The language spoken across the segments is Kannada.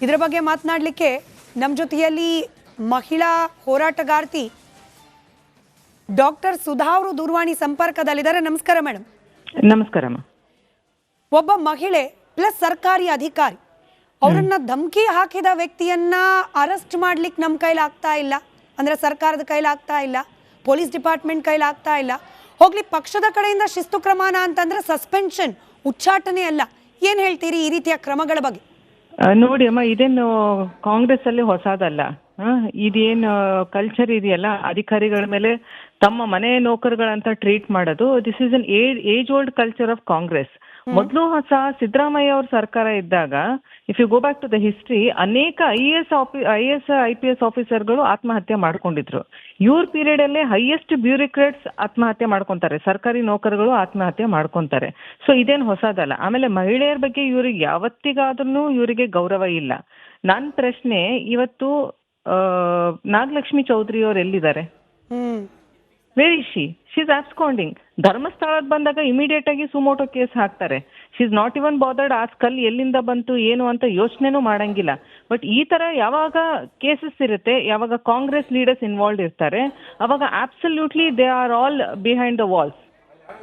ಇದರ ಬಗ್ಗೆ ಮಾತನಾಡಲಿಕ್ಕೆ ನಮ್ಮ ಜೊತೆಯಲ್ಲಿ ಮಹಿಳಾ ಹೋರಾಟಗಾರ್ತಿ ಡಾಕ್ಟರ್ ಸುಧಾ ಅವರು ದೂರವಾಣಿ ಸಂಪರ್ಕದಲ್ಲಿದ್ದಾರೆ. ನಮಸ್ಕಾರ ಮೇಡಮ್. ನಮಸ್ಕಾರ. ಒಬ್ಬ ಮಹಿಳೆ ಪ್ಲಸ್ ಸರ್ಕಾರಿ ಅಧಿಕಾರಿ ಅವರನ್ನ ಧಮಕಿ ಹಾಕಿದ ವ್ಯಕ್ತಿಯನ್ನ ಅರೆಸ್ಟ್ ಮಾಡ್ಲಿಕ್ಕೆ ನಮ್ಮ ಕೈಲಿ ಆಗ್ತಾ ಇಲ್ಲ, ಅಂದ್ರೆ ಸರ್ಕಾರದ ಕೈಲಿ ಆಗ್ತಾ ಇಲ್ಲ, ಪೊಲೀಸ್ ಡಿಪಾರ್ಟ್ಮೆಂಟ್ ಕೈಲಿ ಆಗ್ತಾ ಇಲ್ಲ. ಹೋಗ್ಲಿ ಪಕ್ಷದ ಕಡೆಯಿಂದ ಶಿಸ್ತು ಕ್ರಮನ ಅಂತಂದ್ರೆ ಸಸ್ಪೆನ್ಷನ್, ಉಚ್ಚಾಟನೆ ಅಲ್ಲ. ಏನ್ ಹೇಳ್ತೀರಿ ಈ ರೀತಿಯ ಕ್ರಮಗಳ ಬಗ್ಗೆ? ನೋಡಿ ಅಮ್ಮ, ಇದೇನು ಕಾಂಗ್ರೆಸ್ ಅಲ್ಲಿ ಹೊಸದಲ್ಲ. ಇದೇನು ಕಲ್ಚರ್ ಇದೆಯಲ್ಲ, ಅಧಿಕಾರಿಗಳ ಮೇಲೆ ತಮ್ಮ ಮನೆ ನೌಕರುಗಳಂತ ಟ್ರೀಟ್ ಮಾಡೋದು, this is an age old culture of Congress. ಮೊದಲು ಸಹ ಸಿದ್ದರಾಮಯ್ಯ ಅವ್ರ ಸರ್ಕಾರ ಇದ್ದಾಗ, if you go back to the history, ಅನೇಕ IAS IPS ಆಫೀಸರ್ಗಳು ಆತ್ಮಹತ್ಯೆ ಮಾಡ್ಕೊಂಡಿದ್ರು. ಇವ್ರ ಪೀರಿಯಡ್ ಅಲ್ಲೇ ಹೈಯೆಸ್ಟ್ ಬ್ಯೂರೋಕ್ರಾಟ್ಸ್ ಆತ್ಮಹತ್ಯೆ ಮಾಡ್ಕೊಂತಾರೆ, ಸರ್ಕಾರಿ ನೌಕರಗಳು ಆತ್ಮಹತ್ಯೆ ಮಾಡ್ಕೊಂತಾರೆ. ಸೊ ಇದೇನು ಹೊಸದಲ್ಲ. ಆಮೇಲೆ ಮಹಿಳೆಯರ ಬಗ್ಗೆ ಇವ್ರಿಗೆ ಯಾವತ್ತಿಗಾದ್ರೂ ಇವರಿಗೆ ಗೌರವ ಇಲ್ಲ. ನನ್ನ ಪ್ರಶ್ನೆ, ಇವತ್ತು ನಾಗಲಕ್ಷ್ಮಿ ಚೌಧರಿ ಅವ್ರು ಎಲ್ಲಿದ್ದಾರೆ? Where is she? She is absconding. ಧರ್ಮಸ್ಥಳದ ಬಂದಾಗ ಇಮಿಡಿಯೇಟ್ ಆಗಿ ಸುಮೋಟೋ ಕೇಸ್ ಹಾಕ್ತಾರೆ. She is not even bothered ಆ ಸ್ಕಲ್ ಎಲ್ಲಿಂದ ಬಂತು ಏನು ಅಂತ ಯೋಚನೆನೂ ಮಾಡಂಗಿಲ್ಲ. ಬಟ್ ಈ ತರ ಯಾವಾಗ ಕೇಸಸ್ ಇರುತ್ತೆ, ಯಾವಾಗ ಕಾಂಗ್ರೆಸ್ ಲೀಡರ್ಸ್ ಇನ್ವಾಲ್ವ್ ಇರ್ತಾರೆ, ಅವಾಗ absolutely they are all behind the walls.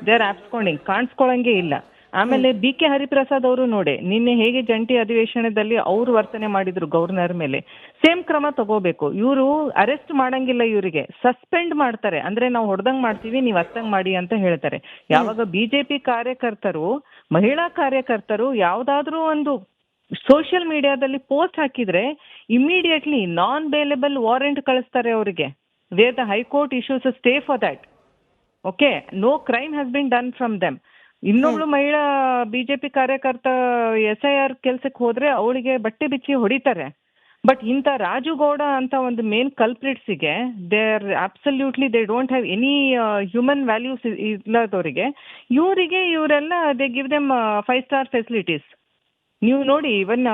They are absconding, ಕಾಣಿಸ್ಕೊಳಂಗೆ ಇಲ್ಲ. ಆಮೇಲೆ BK ಹರಿಪ್ರಸಾದ್ ಅವರು ನೋಡಿ, ನಿನ್ನೆ ಹೇಗೆ ಜಂಟಿ ಅಧಿವೇಶನದಲ್ಲಿ ಅವರು ವರ್ತನೆ ಮಾಡಿದ್ರು ಗವರ್ನರ್ ಮೇಲೆ, ಸೇಮ್ ಕ್ರಮ ತಗೋಬೇಕು. ಇವರು ಅರೆಸ್ಟ್ ಮಾಡಂಗಿಲ್ಲ, ಇವರಿಗೆ ಸಸ್ಪೆಂಡ್ ಮಾಡ್ತಾರೆ. ಅಂದ್ರೆ ನಾವು ಹೊಡೆದಂಗ್ ಮಾಡ್ತೀವಿ, ನೀವು ಅತ್ತಂಗ್ ಮಾಡಿ ಅಂತ ಹೇಳ್ತಾರೆ. ಯಾವಾಗ BJP ಕಾರ್ಯಕರ್ತರು, ಮಹಿಳಾ ಕಾರ್ಯಕರ್ತರು ಯಾವ್ದಾದ್ರೂ ಒಂದು ಸೋಷಿಯಲ್ ಮೀಡಿಯಾದಲ್ಲಿ ಪೋಸ್ಟ್ ಹಾಕಿದ್ರೆ ಇಮಿಡಿಯೇಟ್ಲಿ ನಾನ್ ಬೇಲೆಬಲ್ ವಾರೆಂಟ್ ಕಳಿಸ್ತಾರೆ ಅವರಿಗೆ, where the high court issues a stay for that. Okay, no crime has been done from them. ಇನ್ನೊಬ್ಳು ಮಹಿಳಾ BJP ಕಾರ್ಯಕರ್ತ SIR ಕೆಲ್ಸಕ್ಕೆ ಹೋದ್ರೆ ಅವಳಿಗೆ ಬಟ್ಟೆ ಬಿಚ್ಚಿ ಹೊಡಿತಾರೆ. ಬಟ್ ಇಂಥ ರಾಜು ಗೌಡ ಅಂತ ಒಂದು ಮೇನ್ ಕಲ್ಪ್ರಿಟ್ಸಿಗೆ they are absolutely they don't have any human values ಇಲ್ಲದವರಿಗೆ ಇವರೆಲ್ಲ they give them 5 star facilities. ನೀವು ನೋಡಿ, ಇವನ್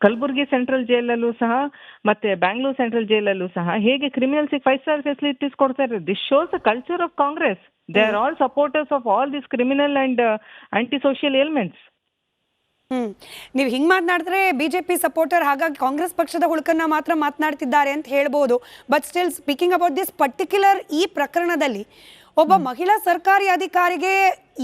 ಕಲಬುರ್ಗಿ ಸೆಂಟ್ರಲ್ ಜೈಲಲ್ಲೂ ಸಹ ಮತ್ತೆ ಬ್ಯಾಂಗ್ಳೂರ್ ಸೆಂಟ್ರಲ್ ಜೈಲಲ್ಲೂ ಸಹ ಹೇಗೆ ಕ್ರಿಮಿನಲ್ಸ್ 5 ಸ್ಟಾರ್ ಫೆಸಿಲಿಟೀಸ್ ಕೊಡ್ತಾರೆ. This shows the culture of Congress. They are all supporters of all this criminal and aunty social elements. ನೀವು ಹಿಂಗ್ ಮಾತನಾಡಿದ್ರೆ BJP ಸಪೋರ್ಟರ್, ಹಾಗಾಗಿ ಕಾಂಗ್ರೆಸ್ ಪಕ್ಷದ ಹುಳುಕನ್ನ ಮಾತ್ರ ಮಾತನಾಡ್ತಿದ್ದಾರೆ ಅಂತ ಹೇಳ್ಬೋದು. But still speaking about this particular ಈ ಪ್ರಕರಣದಲ್ಲಿ ಒಬ್ಬ ಮಹಿಳಾ ಸರ್ಕಾರಿ ಅಧಿಕಾರಿಗೆ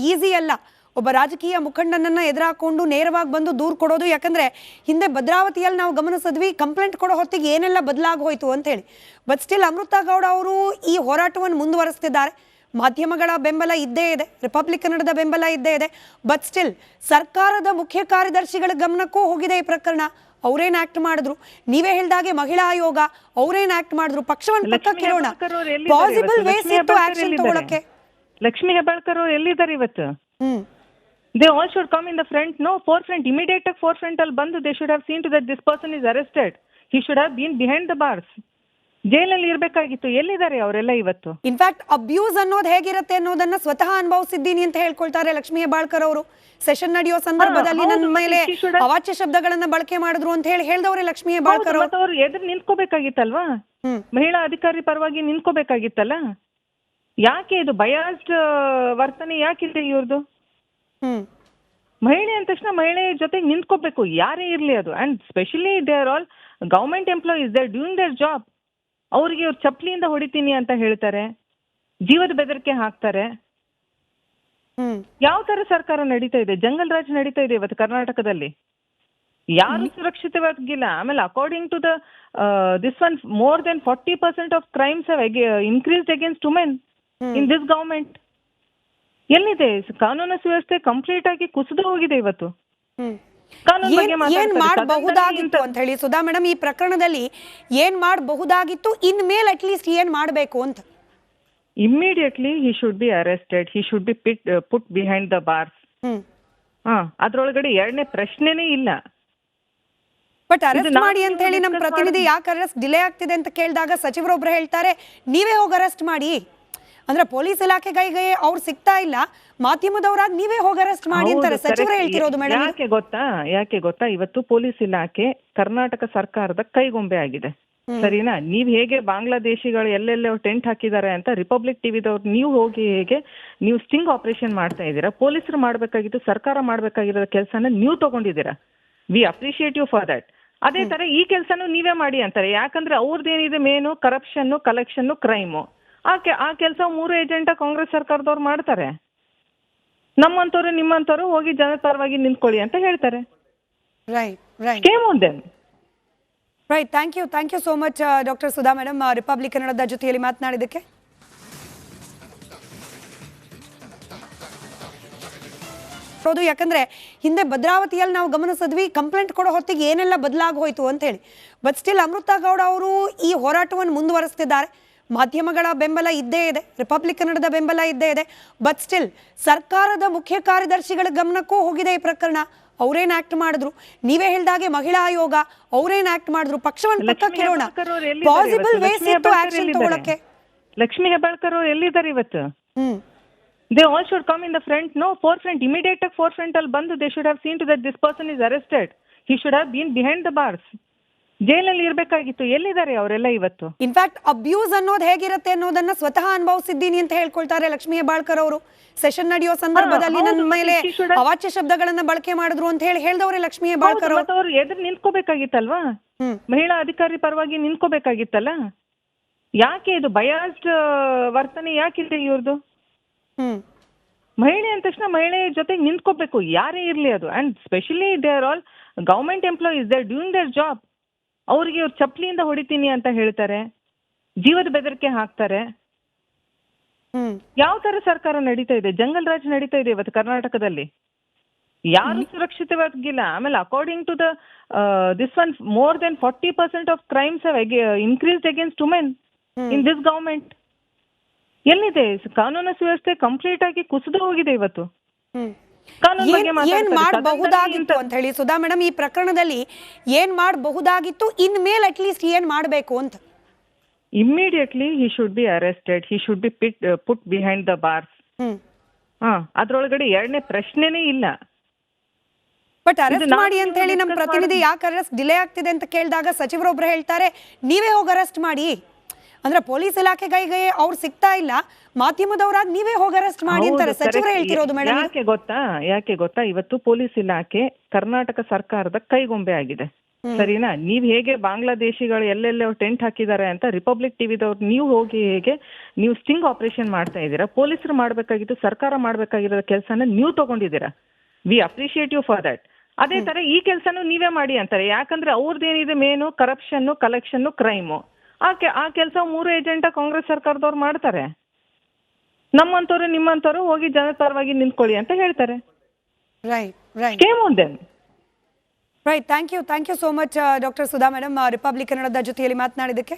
ಈಸಿ ಅಲ್ಲ ಒಬ್ಬ ರಾಜಕೀಯ ಮುಖಂಡನನ್ನ ಎದುರಾಕೊಂಡು ನೇರವಾಗಿ ಬಂದು ದೂರು ಕೊಡೋದು. ಯಾಕಂದ್ರೆ ಹಿಂದೆ ಭದ್ರಾವತಿಯಲ್ಲಿ ನಾವು ಗಮನಿಸಿದ್ವಿ, ಕಂಪ್ಲೇಂಟ್ ಕೊಡೋ ಹೊತ್ತಿಗೆ ಏನೆಲ್ಲ ಬದಲಾಗಿ ಹೋಯ್ತು ಅಂತ ಹೇಳಿ. ಬಟ್ ಸ್ಟಿಲ್ ಅಮೃತಾ ಗೌಡ ಅವರು ಈ ಹೋರಾಟವನ್ನು ಮುಂದುವರಿಸ್ತಿದ್ದಾರೆ. ಮಾಧ್ಯಮಗಳ ಬೆಂಬಲ ಇದ್ದೇ ಇದೆ, ರಿಪಬ್ಲಿಕ್ ಕನ್ನಡದ ಬೆಂಬಲ ಇದ್ದೇ ಇದೆ. ಬಟ್ ಸ್ಟಿಲ್ ಸರ್ಕಾರದ ಮುಖ್ಯ ಕಾರ್ಯದರ್ಶಿಗಳ ಗಮನಕ್ಕೂ ಹೋಗಿದೆ ಈ ಪ್ರಕರಣ. ಅವ್ರೇನ್ ಆಕ್ಟ್ ಮಾಡಿದ್ರು, ನೀವೇ ಹೇಳ್ದಾಗೆ ಮಹಿಳಾ ಆಯೋಗ ಅವ್ರೇನ್ ಆಕ್ಟ್ ಮಾಡಿದ್ರು, ಪಕ್ಷವನ್ನು ಪಕ್ಕಕ್ಕಿರೋಣ, ಪಾಸಿಬಲ್ ವೇಸ್ ಇತ್ತು ಆಕ್ಷನ್ ತಗೊಳಕ್ಕೆ. ಲಕ್ಷ್ಮೀ ಹೆಬ್ಬಾಳ್ಕರ್ ಅವರು ಎಲ್ಲಿದ್ದಾರೆ ಇವತ್ತು? They all should come in the front, no, forefront, immediate forefront ಅಲ್ಲಿ ಬಂದು they should have seen to that this person is arrested. He should have been behind the bars. ಜೈಲಲ್ಲಿ ಇರ್ಬೇಕಾಗಿತ್ತು. ಎಲ್ಲಿದ್ದಾರೆ ಅವರೆಲ್ಲ ಇವತ್ತು? ಇನ್ಫ್ಯಾಕ್ಟ್ ಅಬ್ಯೂಸ್ ಅನ್ನೋದು ಹೇಗಿರುತ್ತೆ ಅನ್ನೋದನ್ನ ಸ್ವತಃ ಅನುಭವಿಸಿದ್ದೀನಿ ಅಂತ ಹೇಳ್ಕೊಳ್ತಾರೆ ಲಕ್ಷ್ಮೀ ಹೆಬ್ಬಾಳ್ಕರ್ ಅವರು. ಸೆಷನ್ ನಡೆಯೋ ಸಂದರ್ಭದಲ್ಲಿ ನನ್ನ ಮೇಲೆ ಅವಾಚ್ಯ ಶಬ್ದಗಳನ್ನ ಬಳಕೆ ಮಾಡಿದ್ರು ಅಂತ ಹೇಳ್ದವ್ರೆ ಲಕ್ಷ್ಮೀ ಹೆಬ್ಬಾಳ್ಕರ್ ಅವರು. ಅವ್ರು ಎದುರು ನಿಂತ್ಕೋಬೇಕಾಗಿತ್ತಲ್ವಾ? ಮಹಿಳಾ ಅಧಿಕಾರಿ ಪರವಾಗಿ ನಿಂತ್ಕೋಬೇಕಾಗಿತ್ತಲ್ಲ. ಯಾಕೆ ಇದು ಬಯಾಸ್ಡ್ ವರ್ತನೆ ಯಾಕಿದೆ ಇವ್ರದ್ದು? ಮಹಿಳೆ ಅಂದ ತಕ್ಷಣ ಮಹಿಳೆ ಜೊತೆಗೆ ನಿಂತ್ಕೋಬೇಕು, ಯಾರೇ ಇರ್ಲಿ ಅದು. And specially they are all government employees, they are doing there job. ಅವ್ರಿಗೆ ಇವ್ರು ಚಪ್ಪಲಿಯಿಂದ ಹೊಡಿತೀನಿ ಅಂತ ಹೇಳ್ತಾರೆ, ಜೀವದ ಬೆದರಿಕೆ ಹಾಕ್ತಾರೆ. ಯಾವ ತರ ಸರ್ಕಾರ ನಡೀತಾ ಇದೆ? ಜಂಗಲ್ ರಾಜ್ ನಡೀತಾ ಇದೆ ಇವತ್ತು ಕರ್ನಾಟಕದಲ್ಲಿ. ಯಾರು ಸುರಕ್ಷಿತವಾಗಿಲ್ಲ. ಆಮೇಲೆ according to the this one, more than 40% of crimes have increased against women in this government. ಎಲ್ಲಿದೆ ಕಾನೂನು ಸುವ್ಯವಸ್ಥೆ? ಕಂಪ್ಲೀಟ್ ಆಗಿ ಕುಸಿದು ಹೋಗಿದೆ ಇವತ್ತು. ಏನ್ ಮಾಡಬಹುದಾಗಿತ್ತು ಅಂತ ಹೇಳಿ ಸುಧಾ ಮೇಡಮ್, ಈ ಪ್ರಕರಣದಲ್ಲಿ ಏನ್ ಮಾಡಬಹುದಾಗಿತ್ತು, ಇನ್ಮೇಲೆ ಅಟ್ಲೀಸ್ಟ್ ಏನ್ ಮಾಡಬೇಕು ಅಂತ? Immediately he should be arrested, he should be put behind the bars. ಅದ್ರೊಳಗಡೆ ಎರಡನೇ ಪ್ರಶ್ನೆನೇ ಇಲ್ಲ. ಬಟ್ ಅರೆಸ್ಟ್ ಮಾಡಿ ಅಂತ ಹೇಳಿ ನಮ್ಮ ಪ್ರತಿನಿಧಿ ಯಾಕೆ ಅರೆಸ್ಟ್ ಡಿಲೇ ಆಗ್ತಿದೆ ಅಂತ ಕೇಳಿದಾಗ ಸಚಿವರೊಬ್ರು ಹೇಳ್ತಾರೆ, ನೀವೇ ಹೋಗಿ ಅರೆಸ್ಟ್ ಮಾಡಿ. ಅಂದ್ರೆ ಪೊಲೀಸ್ ಇಲಾಖೆಗೆ ಅವ್ರು ಸಿಗ್ತಾ ಇಲ್ಲ, ಮಾಧ್ಯಮದವರಾಗಿ ನೀವೇ ಹೋಗಿ ಅರೆಸ್ಟ್ ಮಾಡಿ ಅಂತಾರೆ ಸಚಿವರು ಹೇಳ್ತಿರೋದು. ಮೇಡಮ್ ಯಾಕೆ ಗೊತ್ತಾ, ಇವತ್ತು ಪೊಲೀಸ್ ಇಲಾಖೆ ಕರ್ನಾಟಕ ಸರ್ಕಾರದ ಕೈಗೊಂಬೆ ಆಗಿದೆ. ಸರಿನಾ? ನೀವ್ ಹೇಗೆ ಬಾಂಗ್ಲಾದೇಶಿಗಳು ಎಲ್ಲೆಲ್ಲ ಟೆಂಟ್ ಹಾಕಿದ್ದಾರೆ ಅಂತ ರಿಪಬ್ಲಿಕ್ ಟಿವಿದವ್ರು ನೀವು ಹೋಗಿ ಹೇಗೆ ನೀವು ಸ್ಟಿಂಗ್ ಆಪರೇಷನ್ ಮಾಡ್ತಾ ಇದ್ದೀರಾ, ಪೊಲೀಸರು ಮಾಡ್ಬೇಕಾಗಿತ್ತು, ಸರ್ಕಾರ ಮಾಡ್ಬೇಕಾಗಿರೋ ಕೆಲಸನ ನೀವು ತಗೊಂಡಿದ್ದೀರಾ. We appreciate you for that. ಅದೇ ತರ ಈ ಕೆಲಸನೂ ನೀವೇ ಮಾಡಿ ಅಂತಾರೆ. ಯಾಕಂದ್ರೆ ಅವ್ರದ್ದೇನಿದೆ ಮೇನು ಕರಪ್ಷನ್, ಕಲೆಕ್ಷನ್, ಕ್ರೈಮು. ಆ ಕೆಲಸ 3 ಏಜೆಂಟ ಕಾಂಗ್ರೆಸ್ ಸರ್ಕಾರದವ್ರು ಮಾಡ್ತಾರೆ. ನಮ್ಮಂತವ್ರು ನಿಮ್ಮಂತವ್ರು ಹೋಗಿ ಜನದ ಪರವಾಗಿ ನಿಂತ್ಕೊಳ್ಳಿ ಅಂತ ಹೇಳ್ತಾರೆ. Right right Shame on them. Right. Thank you so much doctor Sudha madam, Republic ಕನ್ನಡದ ಜೊತೆಯಲ್ಲಿ ಮಾತನಾಡಿದ್ದಕ್ಕೆ. ಹೌದು, ಯಾಕಂದ್ರೆ ಹಿಂದೆ ಭದ್ರಾವತಿಯಲ್ಲಿ ನಾವು ಗಮನಿಸಿದ್ವಿ ಕಂಪ್ಲೇಂಟ್ ಕೊಡೋ ಹೊತ್ತಿಗೆ ಏನೆಲ್ಲ ಬದಲಾಗಿ ಹೋಯ್ತು ಅಂತ ಹೇಳಿ. ಬಟ್ ಸ್ಟಿಲ್ ಅಮೃತಾ ಗೌಡ ಅವರು ಈ ಹೋರಾಟವನ್ನು ಮುಂದುವರಿಸ್ತಿದ್ದಾರೆ. ಮಾಧ್ಯಮಗಳ ಬೆಂಬಲ ಇದ್ದೇ ಇದೆ, ರಿಪಬ್ಲಿಕ್ ಕನ್ನಡದ ಬೆಂಬಲ ಇದ್ದೇ ಇದೆ. ಬಟ್ ಸ್ಟಿಲ್ ಸರ್ಕಾರದ ಮುಖ್ಯ ಕಾರ್ಯದರ್ಶಿಗಳ ಗಮನಕ್ಕೂ ಹೋಗಿದೆ ಈ ಪ್ರಕರಣ. ಅವ್ರೇನ್ ಆಕ್ಟ್ ಮಾಡಿದ್ರು, ನೀವೇ ಹೇಳ್ದಾಗೆ ಮಹಿಳಾ ಆಯೋಗ ಅವ್ರೇನ್ ಆಕ್ಟ್ ಮಾಡಿದ್ರು, ಪಕ್ಷವನ್ನು ಪಕ್ಕಕ್ಕೆ ಇಡೋಣ, ಪಾಸಿಬಲ್ ವೇಸ್ ಇತ್ತು ಆಕ್ಷನ್ ತಗೊಳಕ್ಕೆ. ಲಕ್ಷ್ಮೀ ಹೆಬ್ಬಾಳ್ಕರ್ ಅವರು ಎಲ್ಲಿದ್ದಾರೆ ಇವತ್ತು? They all should come in the front, no, forefront, immediate forefront ಅಲ್ಲಿ ಬಂದು they should have seen to that this person is arrested. He should have been behind the bars. ಜೈಲಲ್ಲಿ ಇರ್ಬೇಕಾಗಿತ್ತು. ಎಲ್ಲಿದ್ದಾರೆ ಅವರೆಲ್ಲ ಇವತ್ತು? ಇನ್ಫ್ಯಾಕ್ಟ್ ಅಬ್ಯೂಸ್ ಅನ್ನೋದು ಹೇಗಿರುತ್ತೆ ಅನ್ನೋದನ್ನ ಸ್ವತಃ ಅನುಭವಿಸಿದ್ದೀನಿ ಅಂತ ಹೇಳ್ಕೊಳ್ತಾರೆ ಲಕ್ಷ್ಮೀ ಹೆಬ್ಬಾಳ್ಕರ್ ಅವರು. ಸೆಷನ್ ನಡೆಯೋ ಸಂದರ್ಭದಲ್ಲಿ ನನ್ನ ಮೇಲೆ ಅವಾಚ್ಯ ಶಬ್ದಗಳನ್ನ ಬಳಕೆ ಮಾಡಿದ್ರು ಅಂತ ಹೇಳಿದವ್ರೆ ಲಕ್ಷ್ಮೀ ಹೆಬ್ಬಾಳ್ಕರ್ ಅವರು. ಅವ್ರು ಎದುರು ನಿಂತ್ಕೋಬೇಕಾಗಿತ್ತಲ್ವಾ? ಮಹಿಳಾ ಅಧಿಕಾರಿ ಪರವಾಗಿ ನಿಂತ್ಕೋಬೇಕಾಗಿತ್ತಲ್ಲ. ಯಾಕೆ ಇದು ಬಯಾಸ್ಡ್ ವರ್ತನೆ ಯಾಕಿದೆ ಇವ್ರದ್ದು? ಮಹಿಳೆ ಅಂದ ತಕ್ಷಣ ಮಹಿಳೆ ಜೊತೆಗೆ ನಿಂತ್ಕೋಬೇಕು, ಯಾರೇ ಇರ್ಲಿ ಅದು. And specially they are all government employees, they are doing there job. ಅವ್ರಿಗೆ ಇವ್ರು ಚಪ್ಪಲಿಯಿಂದ ಹೊಡಿತೀನಿ ಅಂತ ಹೇಳ್ತಾರೆ, ಜೀವದ ಬೆದರಿಕೆ ಹಾಕ್ತಾರೆ. ಯಾವ ತರ ಸರ್ಕಾರ ನಡೀತಾ ಇದೆ? ಜಂಗಲ್ ರಾಜ್ ನಡೀತಾ ಇದೆ ಇವತ್ತು ಕರ್ನಾಟಕದಲ್ಲಿ. ಯಾರು ಸುರಕ್ಷಿತವಾಗಿಲ್ಲ. ಆಮೇಲೆ according to the this one more than 40% of crimes have increased against women in this government. ಎಲ್ಲಿದೆ ಕಾನೂನು ಸುವ್ಯವಸ್ಥೆ? ಕಂಪ್ಲೀಟ್ ಆಗಿ ಕುಸಿದು ಹೋಗಿದೆ ಇವತ್ತು. ಏನ್ ಮಾಡಬಹುದಾಗಿತ್ತು ಅಂತ ಹೇಳಿ ಸುಧಾ ಮೇಡಮ್, ಈ ಪ್ರಕರಣದಲ್ಲಿ ಏನ್ ಮಾಡಬಹುದಾಗಿತ್ತು, ಇನ್ ಮೇಲೆ ಅಟ್ ಲೀಸ್ಟ್ ಏನ್ ಮಾಡಬೇಕು ಅಂತ? Immediately he should be arrested, he should be put behind the bars. ಅದ್ರೊಳಗಡೆ ಎರಡನೇ ಪ್ರಶ್ನೆನೇ ಇಲ್ಲ. ಬಟ್ ಅರೆಸ್ಟ್ ಮಾಡಿ ಅಂತ ಹೇಳಿ ನಮ್ಮ ಪ್ರತಿನಿಧಿ ಯಾಕೆ ಅರೆಸ್ಟ್ ಡಿಲೇ ಆಗ್ತಿದೆ ಅಂತ ಕೇಳಿದಾಗ ಸಚಿವರೊಬ್ರು ಹೇಳ್ತಾರೆ ನೀವೇ ಹೋಗಿ ಅರೆಸ್ಟ್ ಮಾಡಿ. ಅಂದ್ರೆ ಪೊಲೀಸ್ ಇಲಾಖೆಗೆ ಅವ್ರು ಸಿಗ್ತಾ ಇಲ್ಲ, ಮಾಧ್ಯಮದವರಾಗಿ ನೀವೇ ಹೋಗಿ ಅರೆಸ್ಟ್ ಮಾಡಿ ಅಂತಾರೆ. ಸಚಿವರೇ ಹೇಳ್ತಿರೋದು ಮೇಡಮ್. ಯಾಕೆ ಗೊತ್ತಾ, ಇವತ್ತು ಪೊಲೀಸ್ ಇಲಾಖೆ ಕರ್ನಾಟಕ ಸರ್ಕಾರದ ಕೈಗೊಂಬೆ ಆಗಿದೆ. ಸರಿನಾ? ನೀವ್ ಹೇಗೆ ಬಾಂಗ್ಲಾದೇಶಿಗಳು ಎಲ್ಲೆಲ್ಲ ಟೆಂಟ್ ಹಾಕಿದ್ದಾರೆ ಅಂತ ರಿಪಬ್ಲಿಕ್ ಟಿವಿದವ್ರು ನೀವು ಹೋಗಿ ಹೇಗೆ ನೀವು ಸ್ಟಿಂಗ್ ಆಪರೇಷನ್ ಮಾಡ್ತಾ ಇದ್ದೀರಾ, ಪೊಲೀಸರು ಮಾಡ್ಬೇಕಾಗಿತ್ತು, ಸರ್ಕಾರ ಮಾಡ್ಬೇಕಾಗಿರೋ ಕೆಲಸನ ನೀವು ತಗೊಂಡಿದ್ದೀರಾ. We appreciate you for that. ಅದೇ ತರ ಈ ಕೆಲಸನೂ ನೀವೇ ಮಾಡಿ ಅಂತಾರೆ. ಯಾಕಂದ್ರೆ ಅವ್ರದ್ದೇನಿದೆ ಮೇನು ಕರಪ್ಷನ್, ಕಲೆಕ್ಷನ್, ಕ್ರೈಮು. ಆ ಕೆಲಸ 3 ಏಜೆಂಟ ಕಾಂಗ್ರೆಸ್ ಸರ್ಕಾರದವ್ರು ಮಾಡ್ತಾರೆ. ನಮ್ಮಂತವ್ರು ನಿಮ್ಮಂತವ್ರು ಹೋಗಿ ಜನದ ಪರವಾಗಿ ನಿಂತ್ಕೊಳ್ಳಿ ಅಂತ ಹೇಳ್ತಾರೆ. Shame on them. Right. Thank you so much doctor Sudha madam, Republic ಕನ್ನಡದ ಜೊತೆಯಲ್ಲಿ ಮಾತನಾಡಿದ್ದಕ್ಕೆ.